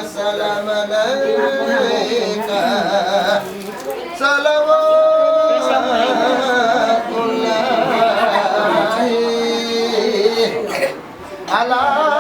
السلام عليك صلوات الله على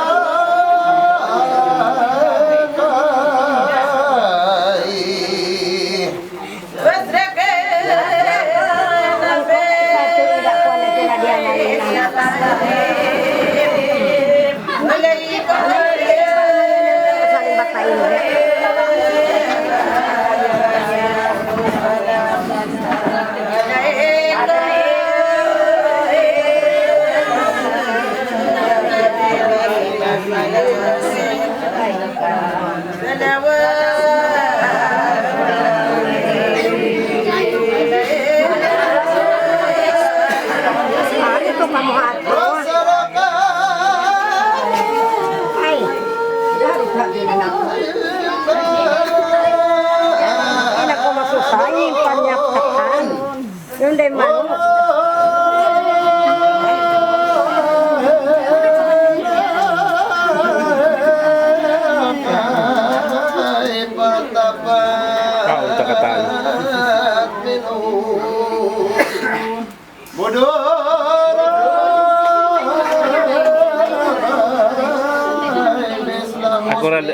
Yung day man.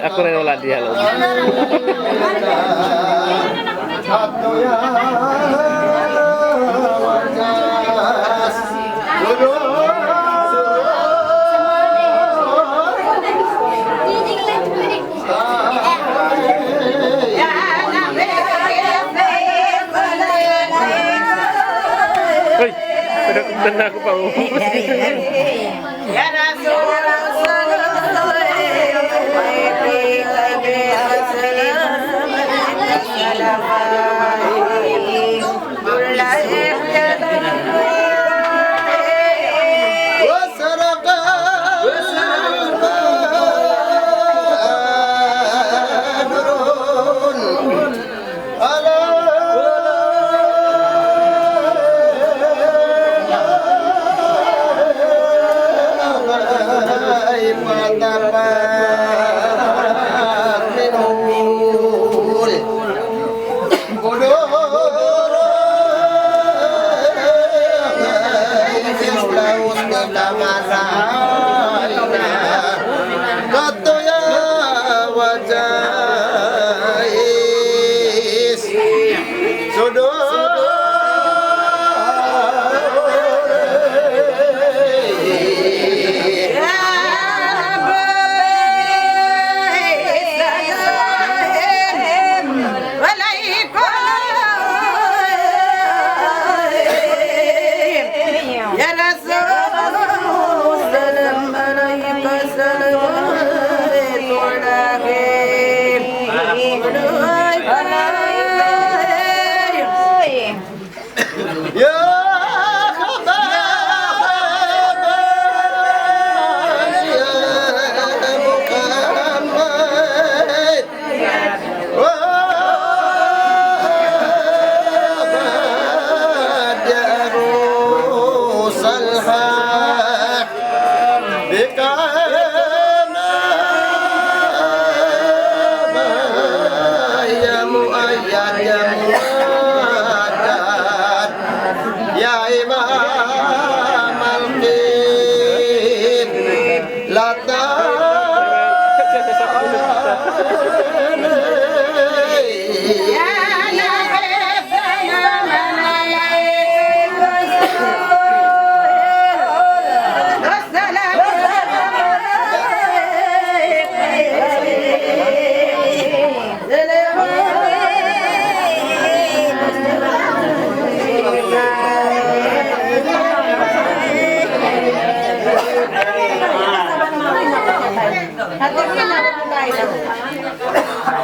Aku rin wala dia loh. Hei, benar aku Pak.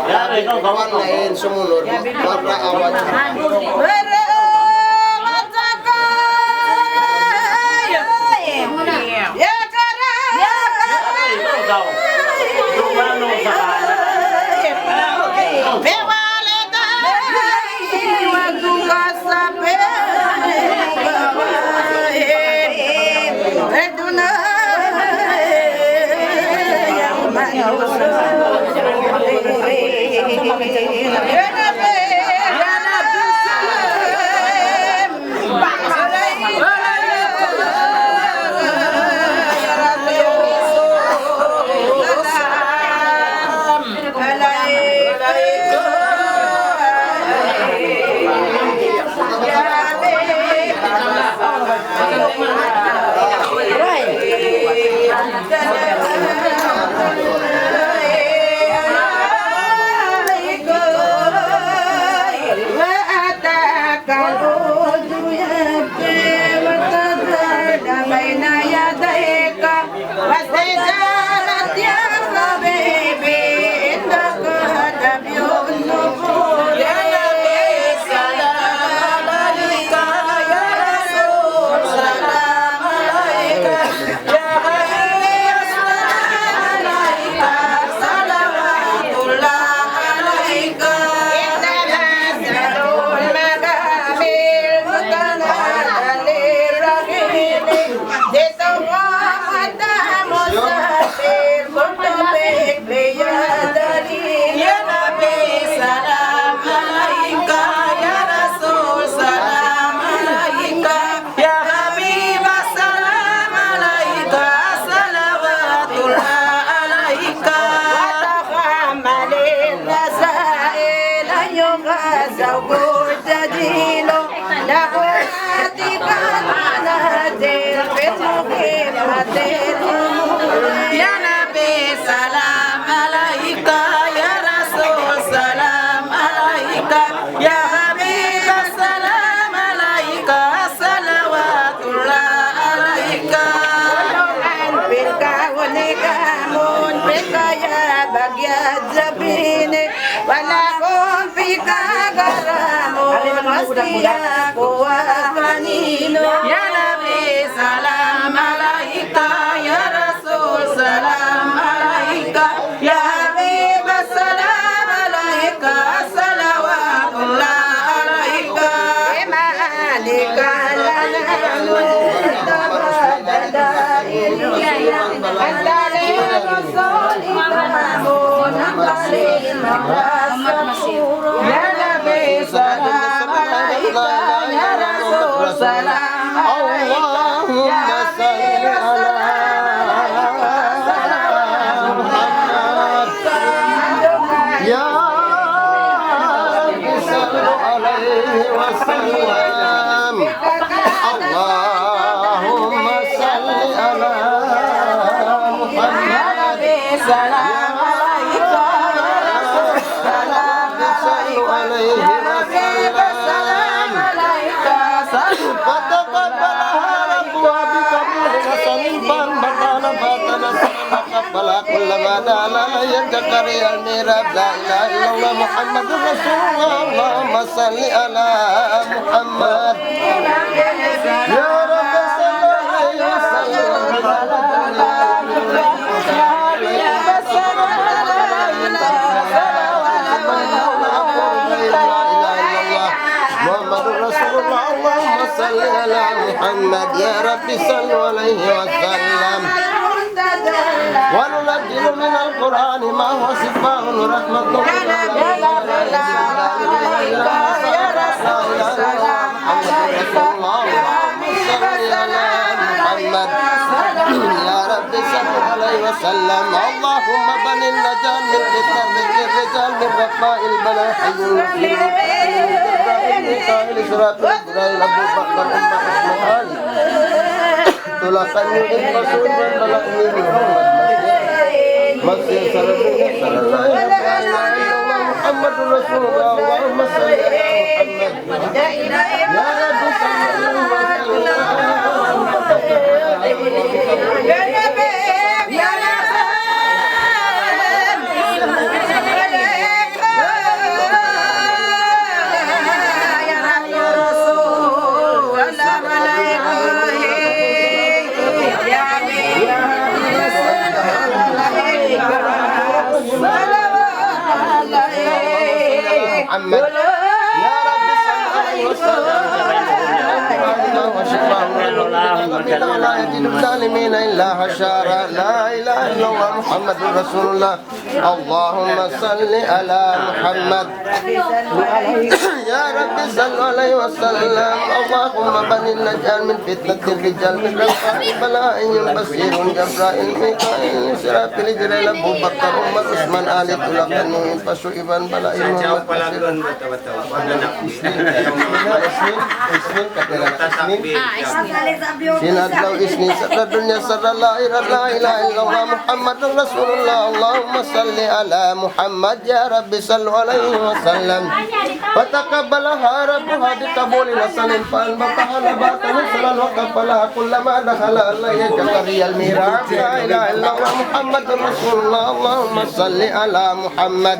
Ya ikaw kawan lain sumunod magkaawat. Ya Nabi salam alaika, ya Rasul salam alaika, ya Habib salam alaika, salawatullah alaika. Bil kauni kamun bika ya bagyat zabini, walakum fika garamun wasfiyaku wa kanino. Ya Nabi salam alaika, ya Rasul salam alaika, ya Habib salam alaika, salawatullah alaika. Ma'alika lana ya Nabi salam alaika, ya Rasul salam alaika, Ya Rabbi sallu alaihi wasallam. Allahumma salli ala Muhammad. ya Nabi salam alaika, ya Rasul salam alaika, ya Habib salam alaika, فتقبلها ربها بقبول حسن فانبطنا فتنسلنا قبل كل ما دعا لا يذكر يا الميراب لا اله الا الله محمد رسول الله. اللهم صل على محمد يا رب صل عليه وسلم. محمد رسول الله. اللهم صل على محمد يا رب صل عليه وسلم. وننزل من القرآن ما هو شفاء ورحمة محمد يا رب صل عليه وسلم. اللهم بن النجاة من فتن الرجال من رقاء البلاء حي المسلمين إسراف إسرائيل أبو بكر أمة إسماعيل تلقن الرسول والبلاء من مسجد صلى الله عليه وسلم. محمد رسول الله. اللهم صل على محمد يا رب صل عليه محمد يا رب صل عليه وسلم. رحمة وشفاء ولا يجد الظالمين إلا حشارا لا إله إلا الله محمد رسول الله اللهم صل على محمد يا رب صل عليه وسلم اللهم بني النجار من فتنة الرجال من رفاع بلاء بصير جبرائيل ميكائيل إسرافيل جريل أبو بكر عمر عثمان آل تلقني فشوئبا بلاء محمد Sinat lau isni sadar dunia sadar la ilaha illallah Muhammadur Rasulullah Allahumma salli ala Muhammad ya Rabbi sallu alaihi wasallam wa taqabbalaha rabbuha bi qabulin hasanin fa al-matahala batahu salan wa qabbalaha kullama dakhala alayhi jakariyal mirab la ilaha illallah Muhammadur Rasulullah Allahumma salli ala Muhammad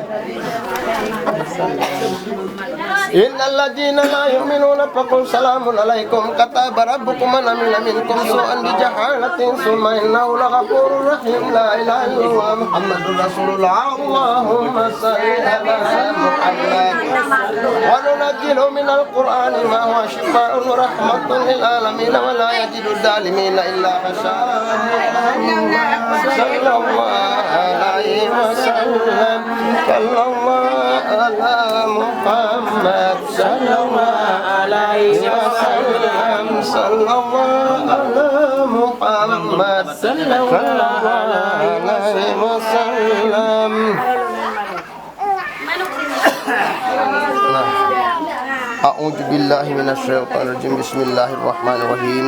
Innal ladina la yu'minuna faqul salamun alaikum kataba rabbukum man amila minkum su'an bi jahalatin summa innahu laghafurur rahim la ilaha illallah Muhammadur Rasulullah Allahumma salli ala Muhammad wa nunazzilu minal qur'ani ma huwa shifaa'un wa rahmatun lil alamin wa la yajidu dhalimina illa khasharan sallallahu alaihi wasallam sallallahu ala Muhammad sallallahu alaihi wasallam sallallahu ala Muhammad sallallahu alaihi wasallam A'udzu billahi minasyaitonir rajim bismillahirrahmanirrahim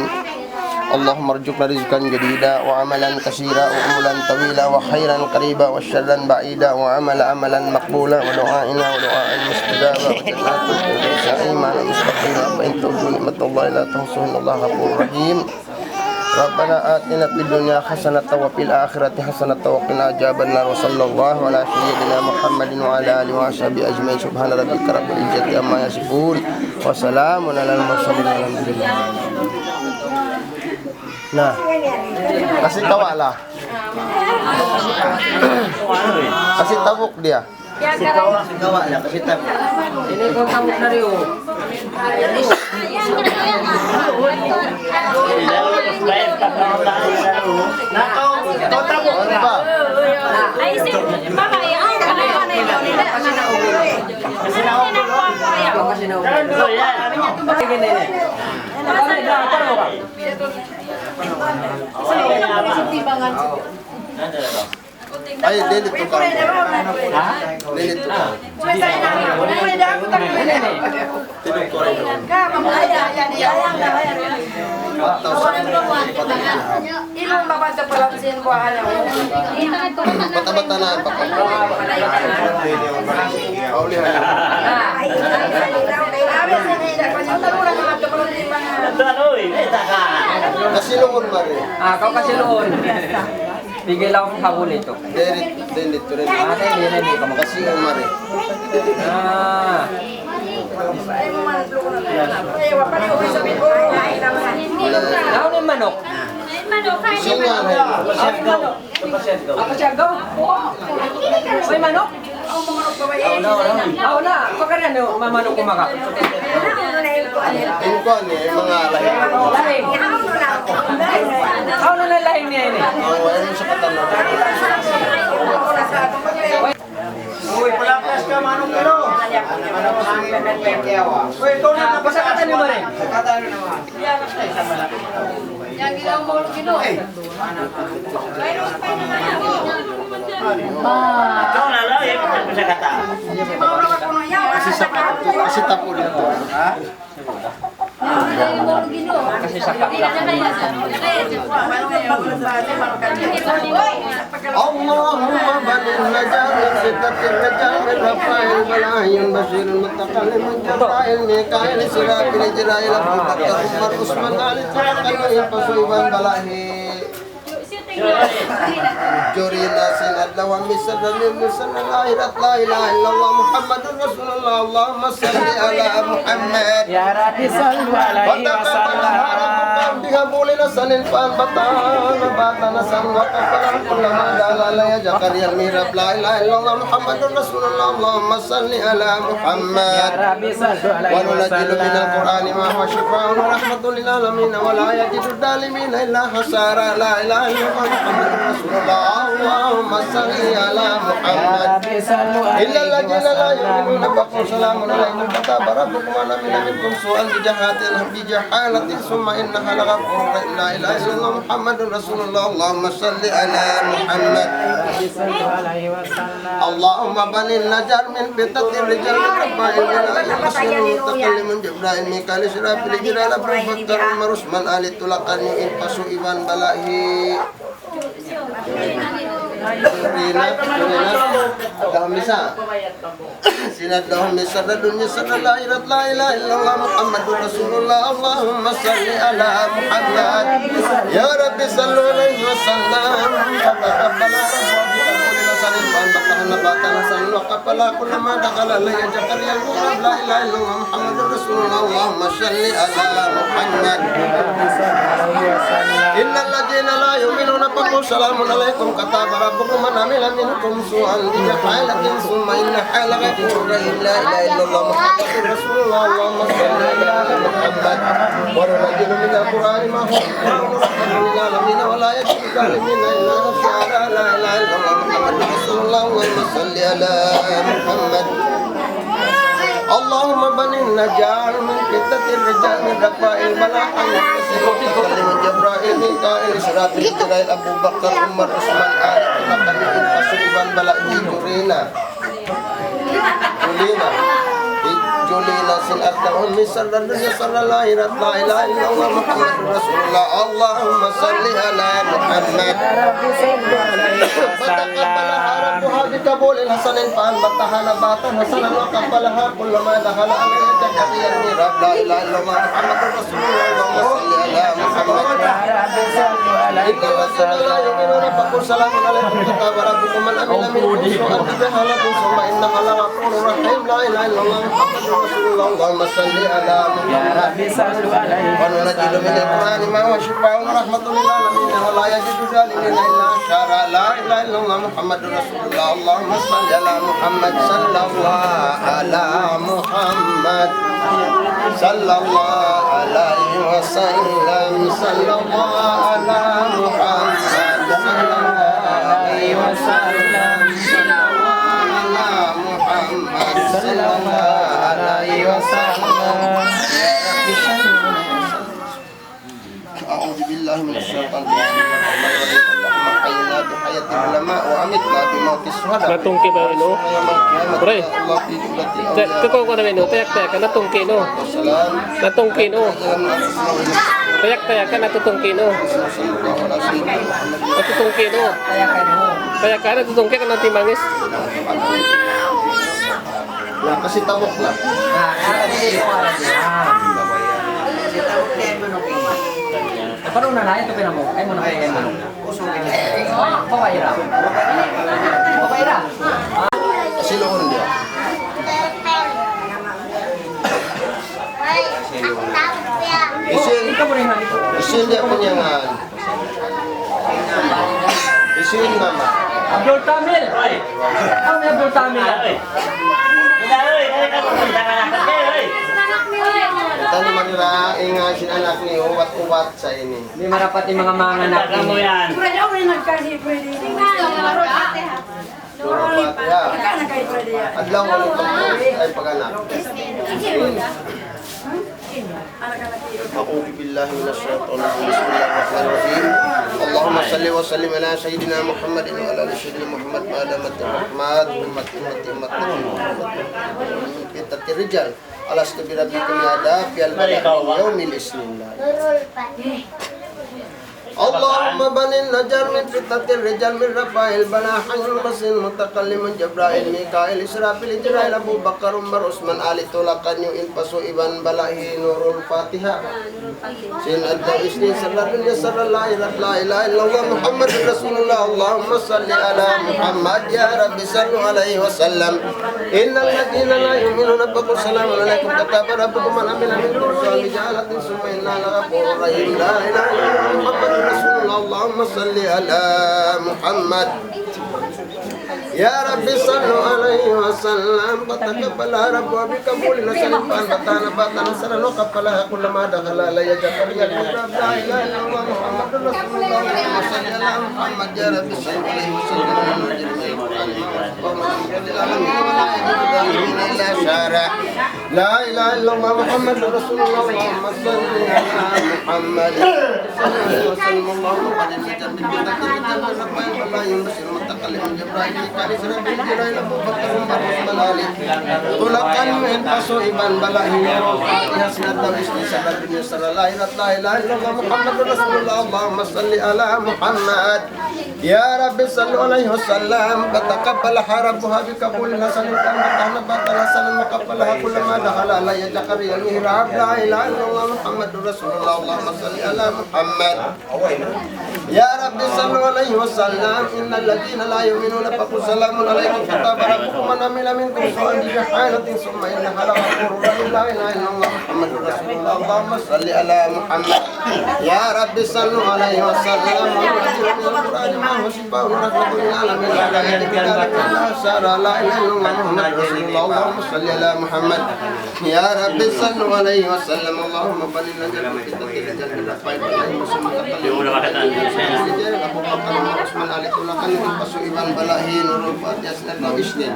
اللهم ارزقنا رزقا جديدا وعملا كثيرا وعملا طويلا وخيرا قريبا وشرا بعيدا وعملا مقبولا ودعائنا ودعاء مستجابا وجنات الفردوس ايمانا مستقيما فان تعودوا نعمة الله لا تحصوها ان الله غفور رحيم ربنا آتنا في الدنيا حسنة وفي الآخرة حسنة وقنا عذاب النار وصلى الله على سيدنا محمد وعلى آله وصحبه أجمعين سبحان ربك رب العزة عما يصفون وسلام على المرسلين والحمد لله Nah, kasih tawa lah. Kasih tabuk dia. Kasih tawa lah, kasih tabuk. Ini kau tabuk dari Kau tabuk apa? Ayo delete tu kau. Delete tu kau. Tidur kau. Ilong babasa pala sin ko ala. Bata-bata na pa kau. Kau lihat. Kasih luhur mari. Kau kasih luhur. Bigay lang akong habol ito. Delete tu rin. Hindi ka Kasih luhur mari. Naon yung manok? Singa rin. Ako siya go? May manok? Oo na. Pagkariyan yung mamanok kumaka. Ini kau ni mga lahi. Lahing. Oo na lahing niya ini. Oh, ayun sa katalo. Uy, palakas ka manong pero. Uy, ikaw na Pasakatan niyo ba rin? Yang ginawa mo gino. Kasih tapu dito. Kasi saka. Allahumma badil najam sidatir najam rafail balayin basirul mutaqallim jabrail mikail sirafil jirail abu bakar umar usman ali tarakalih pasuiban balahi جرينا سند لو مسر للمسر الآخرة لا إله إلا الله محمد رسول الله اللهم صل على محمد Ya Rabbi sallu alaihi wasallam. بقبول نسل الفان بطان بطان سن وقفل كل ما دال على جكريا الميراب لا إله إلا الله محمد رسول الله اللهم صل على Ya محمد Rabbi sallu alaihi وننزل من wasallam. القرآن ما هو شفاء ورحمة للعالمين ولا يجد الظالمين إلا خسارا لا إله إلا الله محمد رسول الله اللهم صل على Ya محمد Rabbi sallu إلا alaihi الذين لا يؤمنون wasallam. فقل سلام عليكم كتاب ربكم ولم منكم سوءا بجهالة ثم إنها لغفور رحيم لا إله إلا الله محمد رسول الله اللهم صل على محمد Rabbi sallu alaihi wasallam. اللهم بل النجار من فتة الرجال ربا المسلم متكلم جبرائيل ميكال إسرافيل جلال أبو بكر عمر عثمان آل تلقان ينقص إبان بلائه Dahum bisa. Sinad dahum bisa dunya sana la ilaha illallah Muhammadur Rasulullah Allahumma salli ala Muhammad ya Rabbi sallu alaihi wasallam taqabbal rabbana salin ban bakana batana sallu qabbala kullama dakhala la yajkar ya la ilaha illallah Muhammadur Rasulullah Allahumma salli ala Muhammad innal ladzina la yu'minuna faqul salamun alaikum kataba rabbukum man amila minkum su'an bijahalatin summa inna halaka rahim la ilaha illallah Muhammadur Rasulullah Allahumma salli ala Muhammad wa nunazzilu min al-Qur'ani ma huwa shifaa'un lil alamin wa la yajidu zalimin illa khasara la ilaha illallah Muhammadur Rasulullah Allahumma salli ala Muhammad اللهم بن النجار من فتنة الرجال من رفاء البلاء من جبرائيل ميكائيل إسرافيل جبرائيل أبو بكر عمر عثمان آل تلقان ينقص إبان بلاء جولينا سن أرتعون من سر الدنيا سر الله لا إله إلا الله محمد رسول الله اللهم صل على محمد Rabbi sallu alaihi فتقبلها wasallam. ربها بقبول الحسن الفان بطها نباتا حسنا وقبلها كل ما دخل عليه زكريا الميراب لا اله الا الله محمد رسول الله اللهم صل على محمد Ya Rabbi sallu إن alaihi الذين لا يؤمنون wasallam. فقل سلام عليكم كتاب ربكم من أمن منكم سوءا بجهالة ثم إنها لغفور رحيم لا إله إلا الله محمد رسول الله اللهم صل على Ya محمد Rabbi sallu alaihi وننزل من wasallam. القرآن ما هو شفاء ورحمة للعالمين ولا يجد الظالمين إلا خسارا لا إله إلا الله محمد رسول الله اللهم صل على محمد صلى الله على محمد صلى الله عليه وسلم صلى الله على محمد صلى الله عليه وسلم صلى الله على محمد صلى الله عليه وسلم أعوذ بالله من الشيطان الرجيم اللهم حينا بحياة العلماء وأمتنا بموت الشهداء Natungki ba ino? يوم القيامة Pre. الله في جملة الأولياء Tuko ko na ino, tayak-tayak ka natungki no. والسلام Natungki no. Tayak-tayak ka natutungki no. صلى الله على سيدنا محمد Natutungki no. Tayak ka natutungki ka ng timangis. Nah, kasih tabok lah. Paano na ito pinamo? Ay mo na kaya mo. Pawaira. Pawaira. Kasih lohon dia. Isin, Ikaw mo rin halito. isin dia penyangan. Isin mama. Abdul Tamil. Ano ni Abdul Tamil? Kita ni manira ingasin anak ni uwat-uwat sa ini. Hindi marapat yung mga manganak mo yan. Pwede ako rin nagkasi, pwede. Uwat ya. Ika na kayo pwede yan. Adlaw mo ay pag-anak. أعوذ بالله من الشيطان الرجيم بسم الله الرحمن الرحيم اللهم صل وسلم على سيدنا محمد وعلى آل سيدنا محمد ما دامت الرحمات أمة كتاب الرجال على استبي ربكم يا في البلد من يوم الاثنين اللهم بن النجار من فتنة الرجال من رفاع البناء حي المسين متكلم جبرائيل ميكائيل إسرافيل جبرائيل أبو بكر عمر عثمان علي طلقان يوئن فسو إبان بلائه نور الفاتحة سين أنت إسنين سر الدنيا سر لا إله إلا الله محمد رسول الله اللهم صل على محمد يا رب صلوا عليه وسلم إن الذين لا يؤمنون بكم سلام عليكم كتب ربكم من عمل منكم صالحا بجهالة ثم إنا لغفور رحيم لا إله إلا الله محمد رسول الله اللهم صل على محمد يا رب صلوا عليه وسلم فتقبل رب وبقبول نسلم فانبتنا باتنا سنن وقبلها كل ما دخل علي جبريل الكتاب لا اله الا الله محمد رسول الله اللهم صل على محمد يا رب صل عليه وسلم الا شارع لا اله الا الله محمد رسول الله اللهم صل على محمد صلى الله عليه وسلم اللهم قد نجم بالجنة ولا ينبشر المتقلم جبرائيل Tulakan min paso iban balahi Yasna tawisni sabar dunia sabar lahirat la ilaha illallah Muhammadur Rasulullah Allahumma salli ala Muhammad Ya Rabbi sallu alaihi wasallam Fataqabbal harabuha bikabul hasanin Fatahna batal hasanin Maqabbalaha kullama dakhala alaiya jakari al-mihrab La ilaha illallah Muhammadur Rasulullah Allahumma salli ala Muhammad Ya Rabbi sallu alaihi wasallam Innal ladhina la yu'minuna faqul salamun alaikum Fataba rabbukum man amila minkum su'an bihalatin Summa innaha laghafurur rahim La ilaha illallah Muhammadur Rasulullah Allahumma salli ala Muhammad Ya Rabbi sallu alaihi wasallam wa shifa'un rahmatul lil alamin La ilaha illallah Muhammadur Rasulullah Allahumma salli ala Muhammad Ya Rabbi sallu alaihi wasallam Allahumma balil lana bi fitnatil jannah fa'id Abu Bakar Usman Ali Tulakan Pasu Iban Balahi Nurul Fatihah Sinat Isnin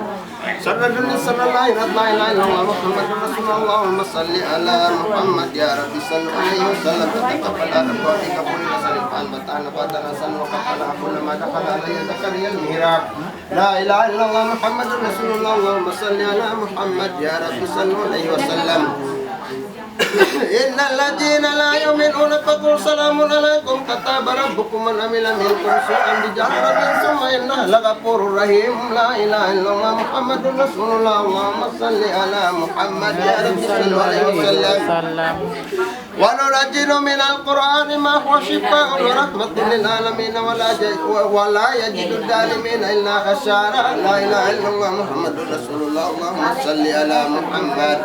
Sallallahu alaihi wasallam Muhammad Rasulullah Allahumma salli ala Muhammad Ya Rabbi sallu alaihi wasallam Tataqabbal Rabbuka fi qabuli salifan batana batana san wa qala kullu ma dakhala alayya zakariya al-mihrab La ilaha illallah Muhammad Rasulullah Allahumma salli ala Muhammad Ya Rabbi sallu alaihi wasallam إن الذين لا يؤمنون فقل سلام عليكم كتب ربكم من عمل منكم سوءا بجهالة ثم إنه لغفور رحيم لا إله إلا الله محمد رسول الله اللهم صل على محمد يا رب صل عليه وسلم وننزل من القرآن ما هو شفاء ورحمة للعالمين ولا يجد الظالمين إلا خسارا لا إله إلا الله محمد رسول الله اللهم صل على محمد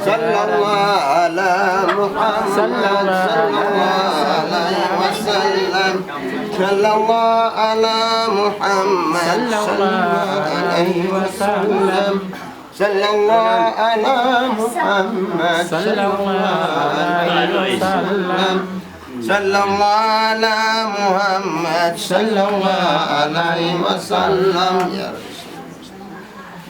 صلى الله على محمد صلى الله عليه وسلم صلى الله على محمد صلى الله عليه وسلم صلى الله على محمد صلى الله عليه وسلم صلى الله على محمد صلى الله عليه وسلم يا رب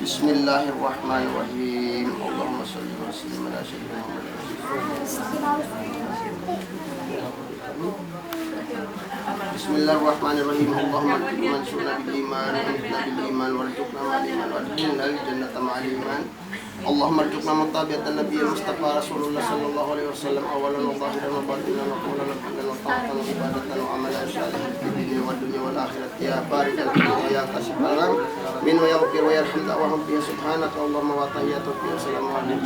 بسم الله الرحمن الرحيم اللهم صل وسلم على سيدنا محمد بسم الله الرحمن الرحيم اللهم ارزقنا منصورنا بالايمان وانصرنا بالايمان وارزقنا مع الايمان وادخلنا الجنه مع الايمان اللهم ارزقنا مطابقة النبي المصطفى رسول الله صلى الله عليه وسلم اولا وظاهرا وباطنا وقولا وفعلا وطاعة وعبادة وعملا صالحا في الدنيا والدنيا والاخرة يا بارك الحمد ويا كاشف الغم من ويغفر ويرحم دعواهم فيها سبحانك اللهم وتحياتك فيها سلام عليكم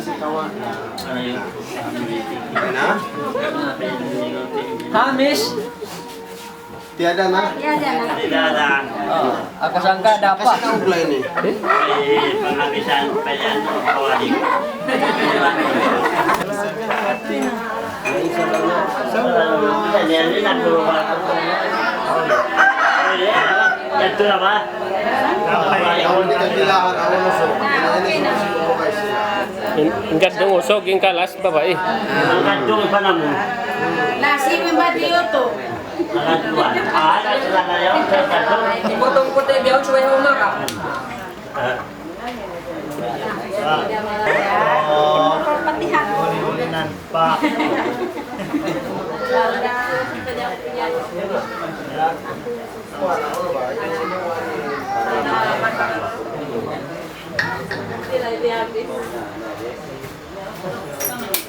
kasih kawan. Mana? Hamis. Tiada nak? Tidak ada. Oh, aku sangka ada apa? Kasih tahu pula ini. Penghabisan pelayan kawali. Jadi nak dulu itu apa? Awal kita bilang awal masuk. Ingkat dong usok yung kalas bapak eh. Ingkat dong pa namu. Nasi membati itu. Ada sila kayo. Potong putih biar cuy rumah kak. Perpatihan. Ulinan pak.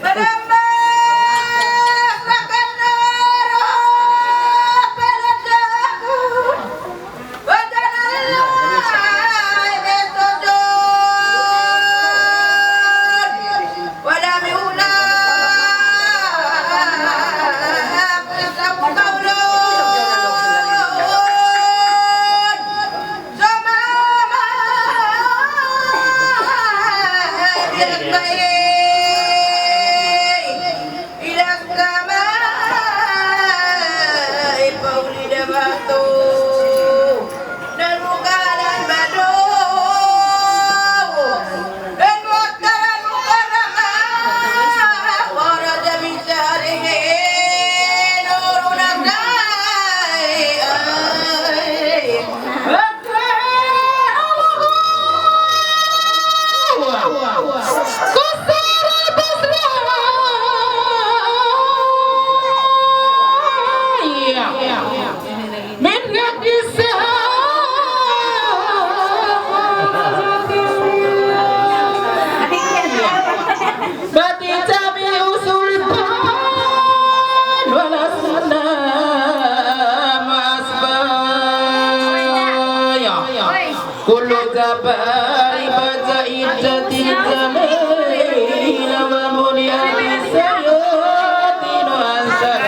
Madam! kullu kabari baca iddatil jamil wa mulyati sayyatin ansar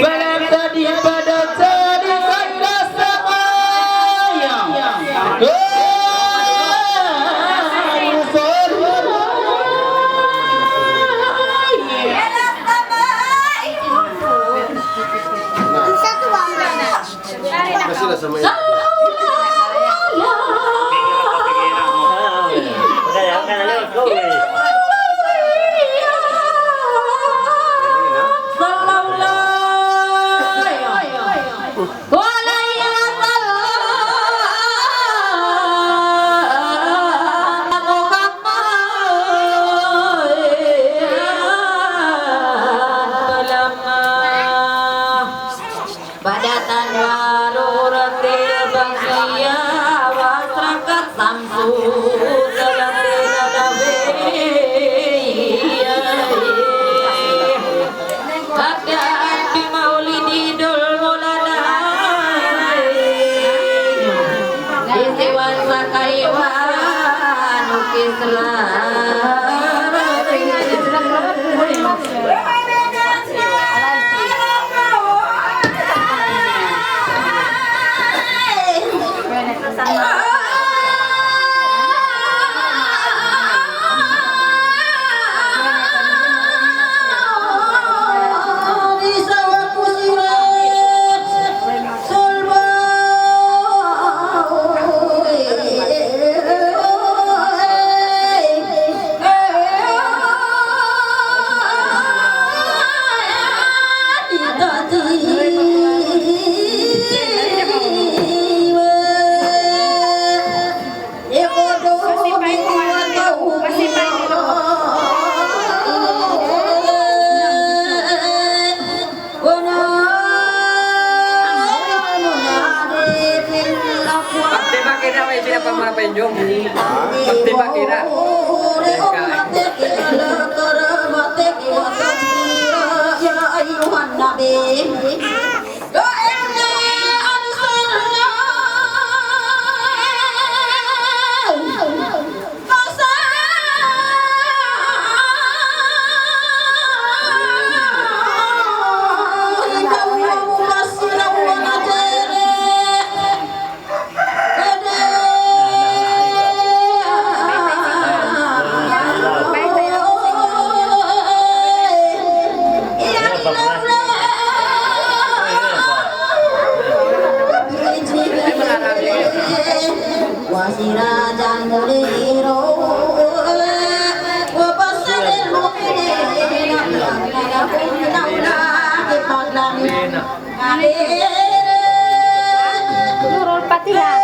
balam tadi pada tadi kailah samaya kasihlah sama ini. Badatan waruratil bangsiya wasrakat samsu salatil adawiya Hakan bi maulididul mulana Isiwan sakaiwan wasirajan muliro wa basadil mu'minina Nurul Fatihah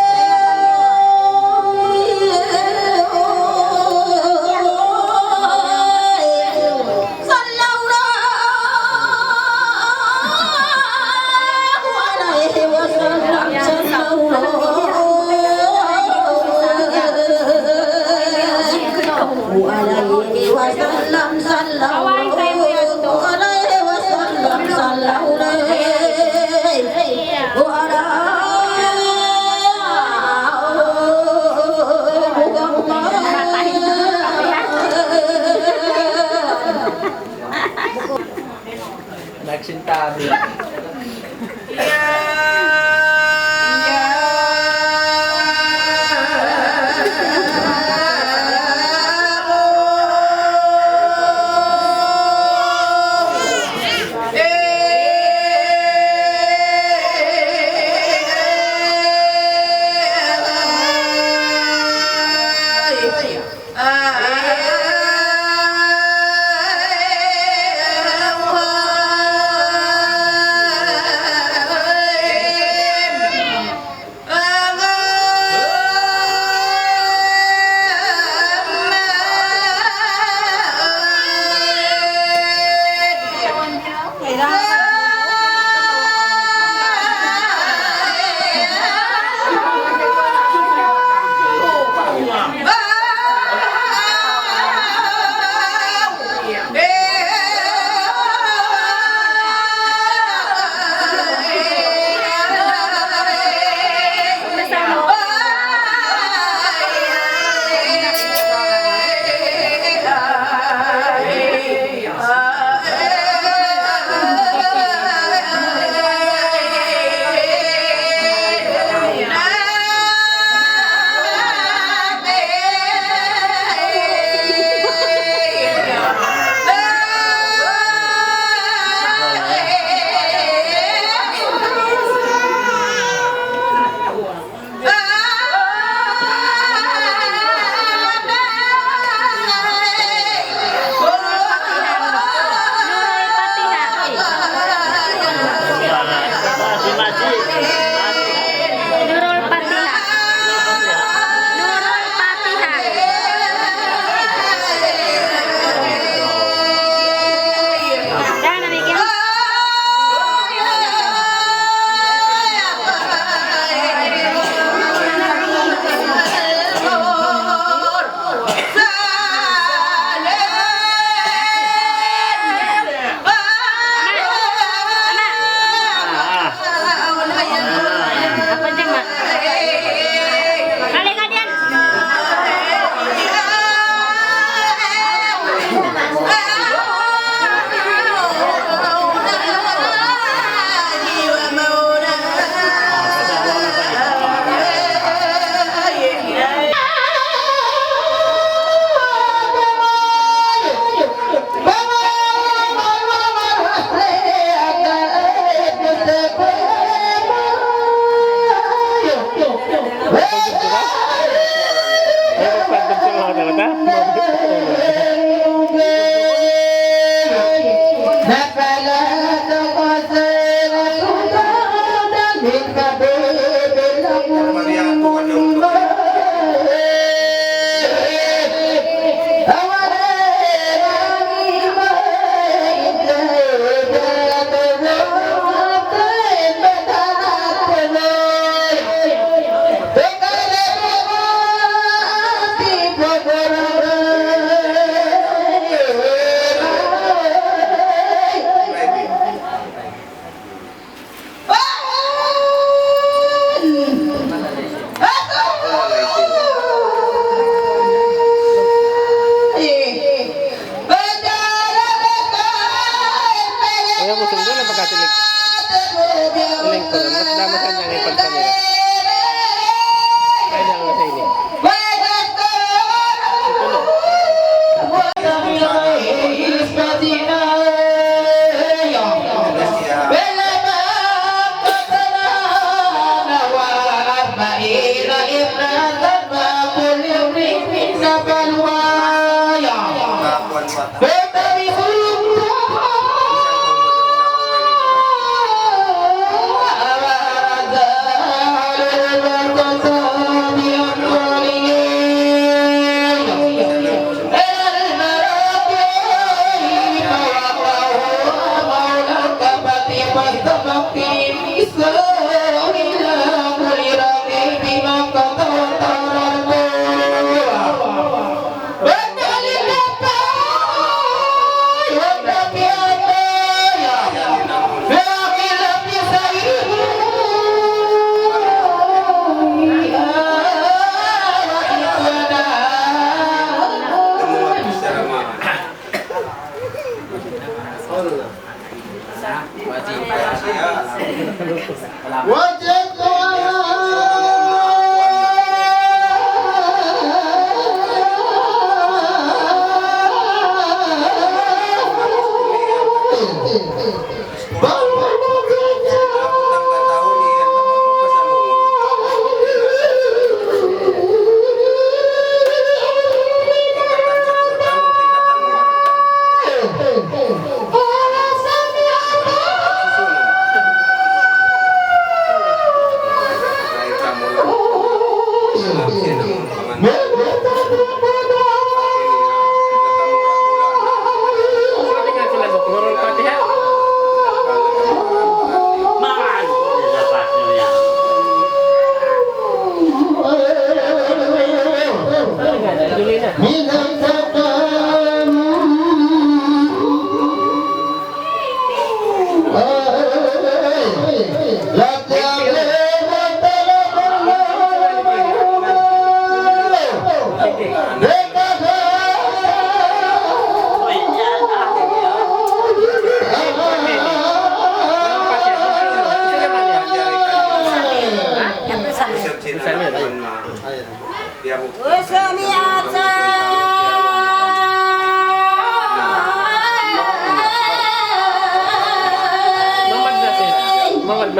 Ayaw mo sundo na pagkatilig. Iling ko na. Mas damasan niya ang ipagkanila. Kaya niya ang nasa ini. Ito na.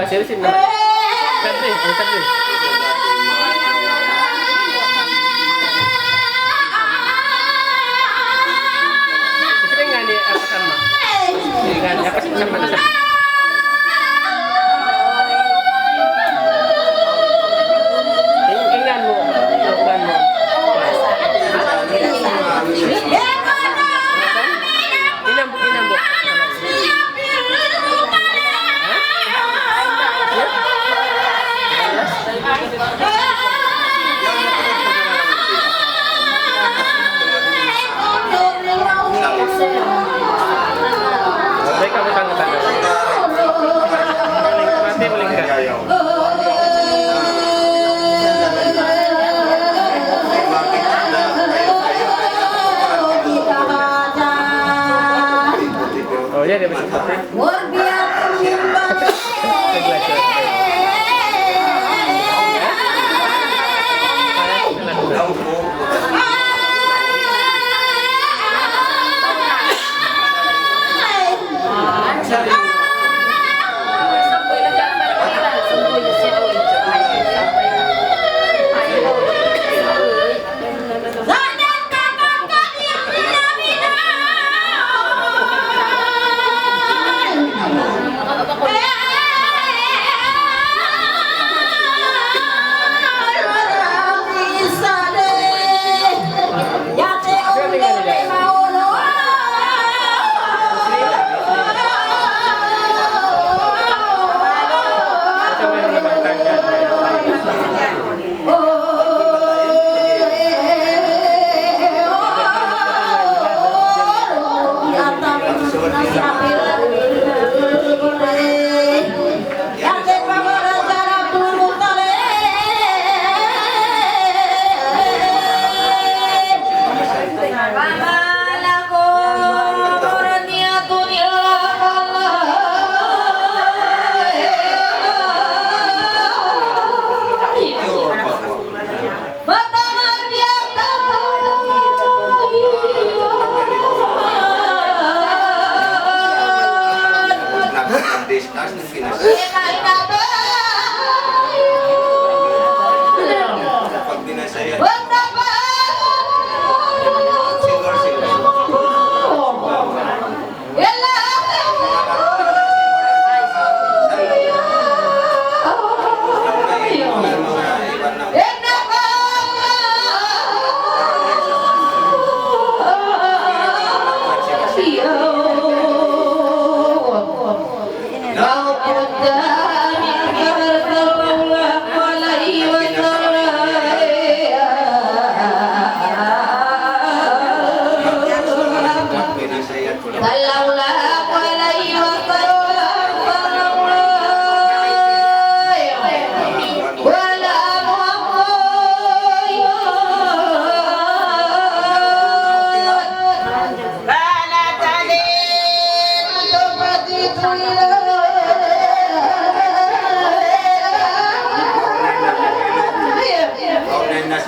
Seriusin naman. Kadri, ang kadri. Kasi nga ni apa sama. Nga ni apa sih naman sa. Ingan mo. Inambok. Baik kamu tangga-tangga. Mati melingkar. Oh ya dia bisa seperti.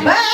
sih.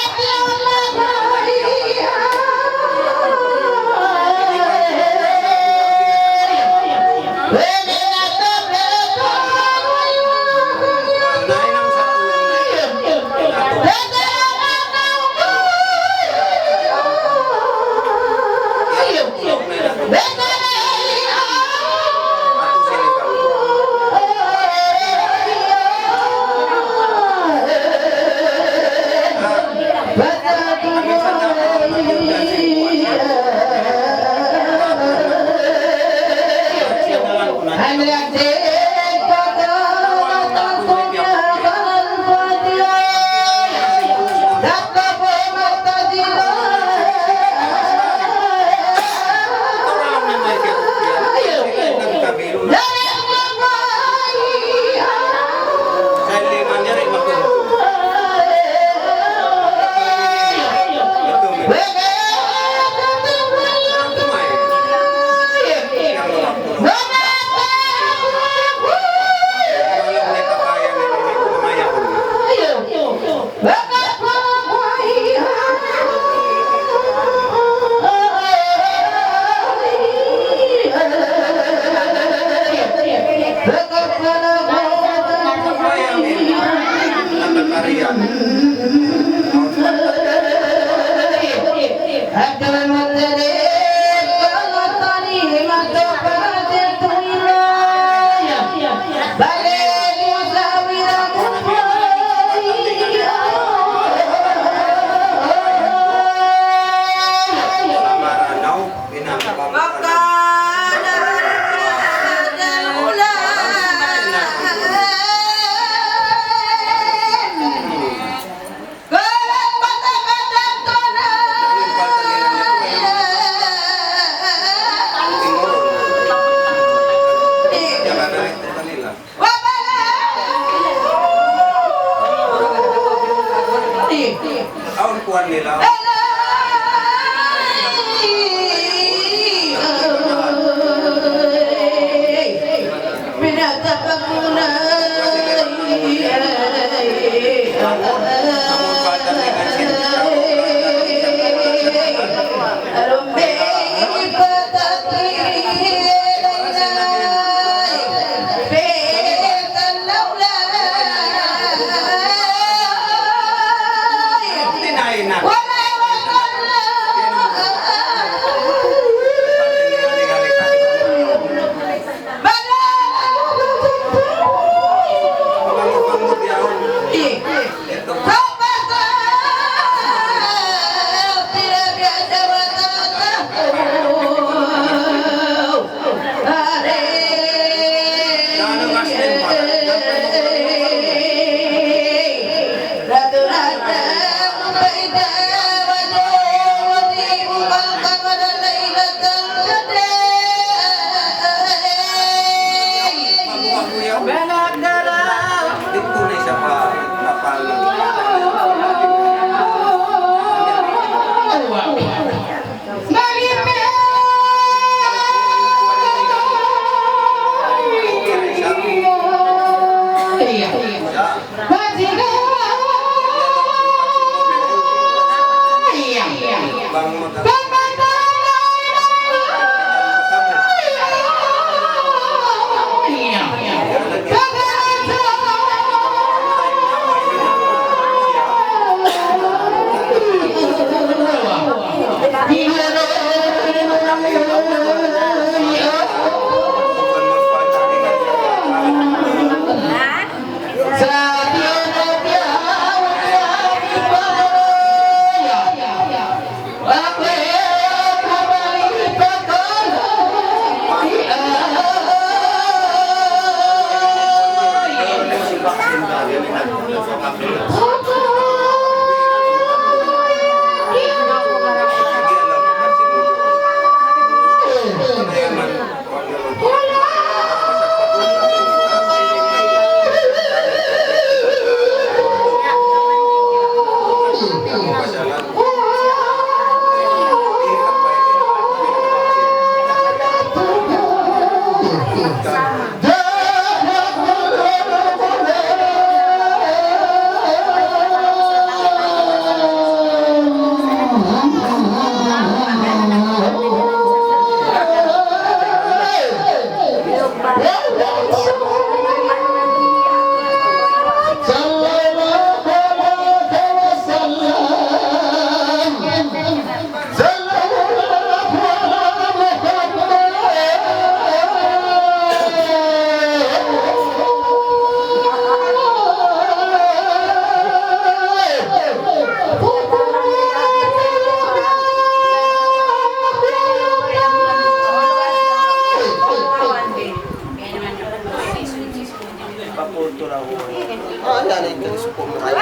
Ah, yan ito. Supo mo kayo.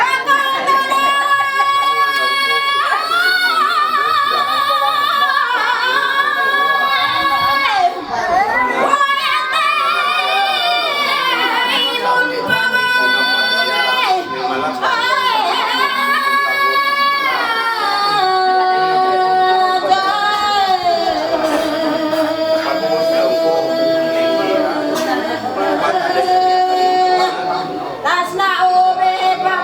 Tas na ube pa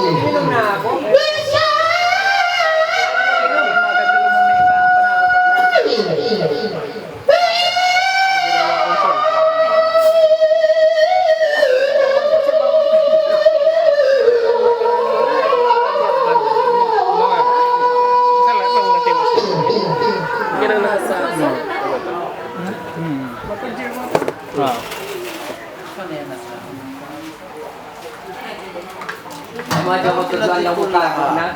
Minum na ako. Salah bang natin mo. Ganun na sa Mga gamot ko doon lang punta ako na.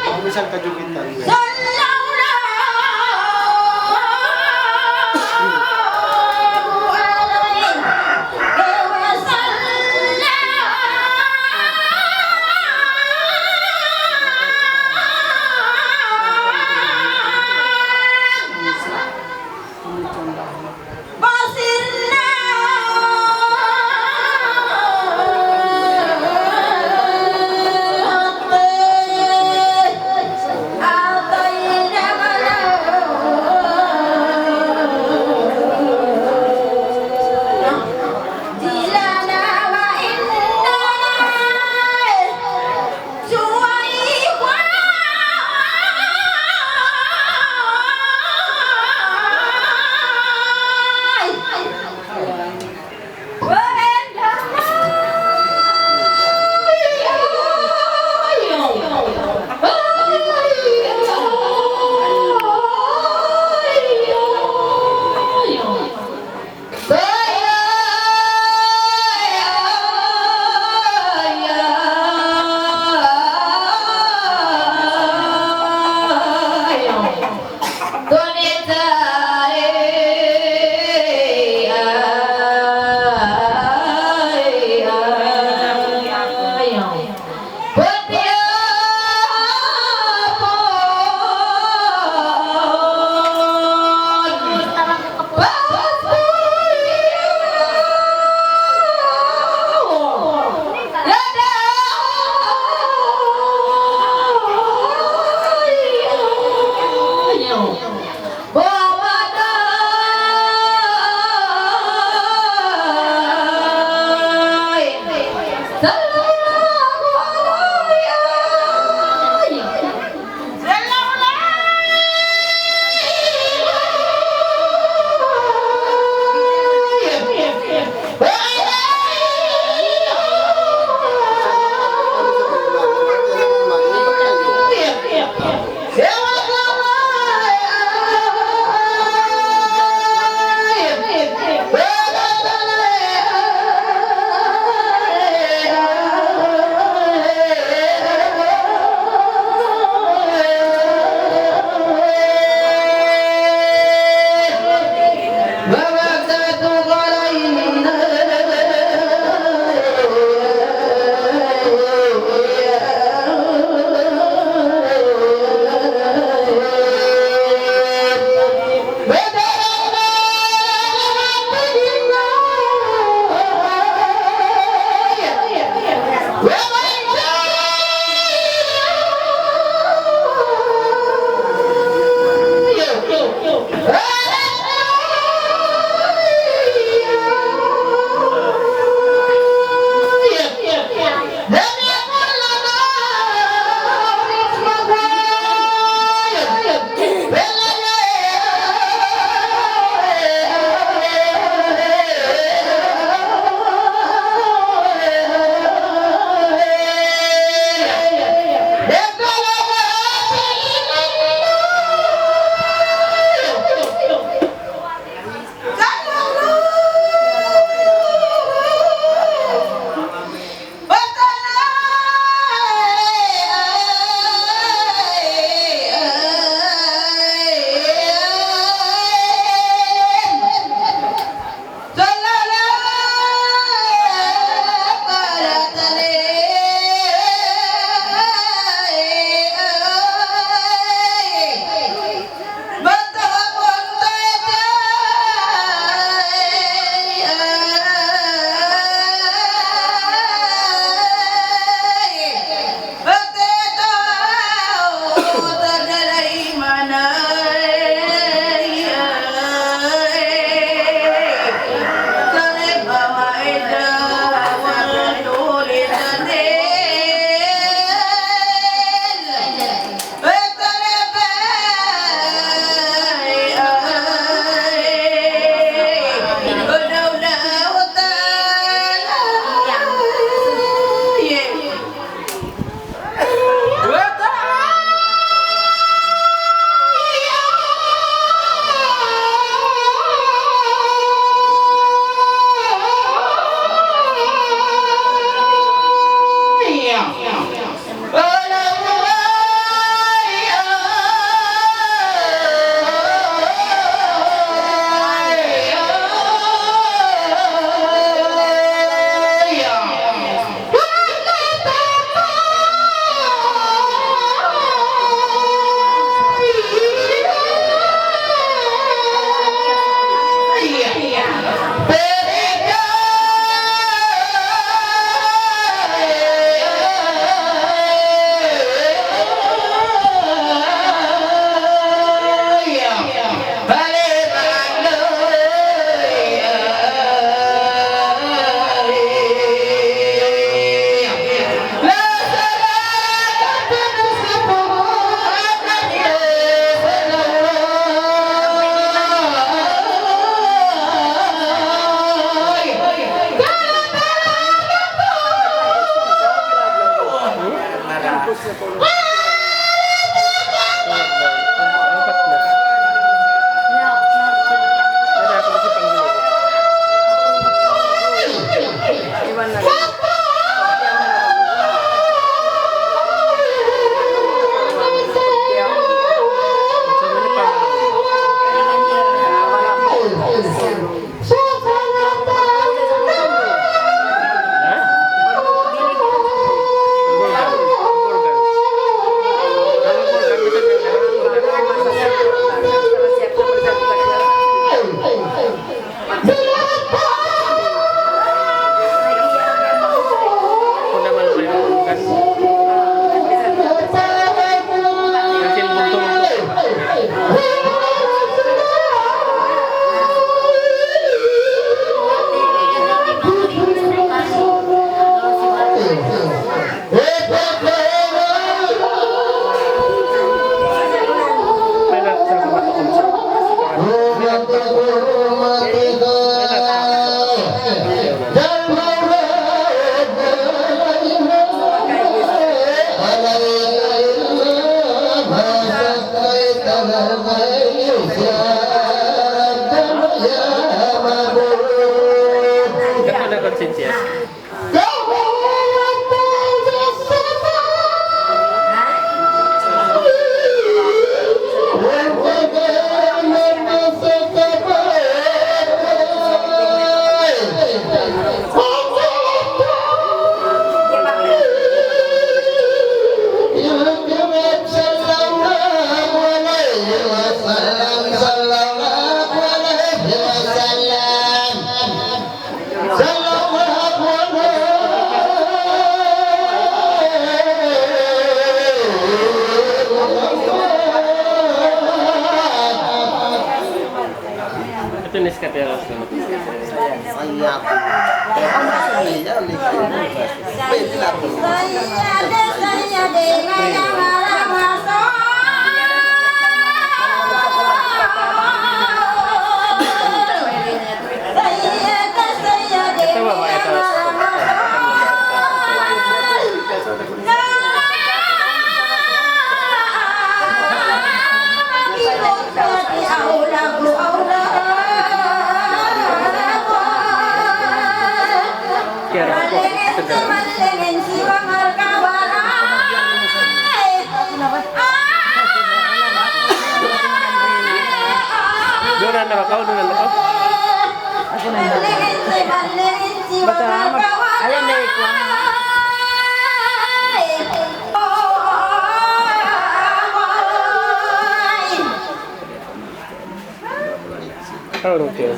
Ang isang kajugitan. Basirna Apat na. Kaya ako kasi panggulo. Iwan na. So, mali pa. Ha? Burger. Kung naman kayo kan kasi buntong may Dapat na konsensya. Ito niskateros na. Saya aku. Pwede na ako. Ito ba ito? Kaya po. Doon na nakakaw, doon na nakakaw. Alam na ito. How do you feel?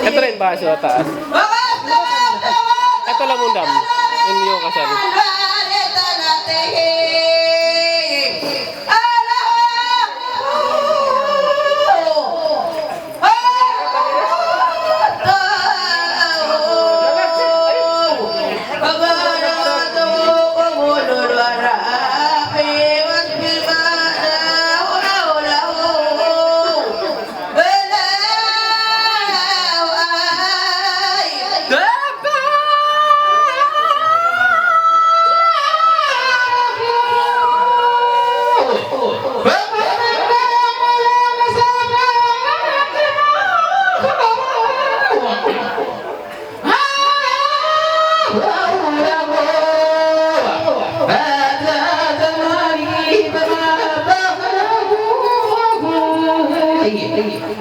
Ito rin ba sa taas? Ito lang undam. Inyo kasal. Hey!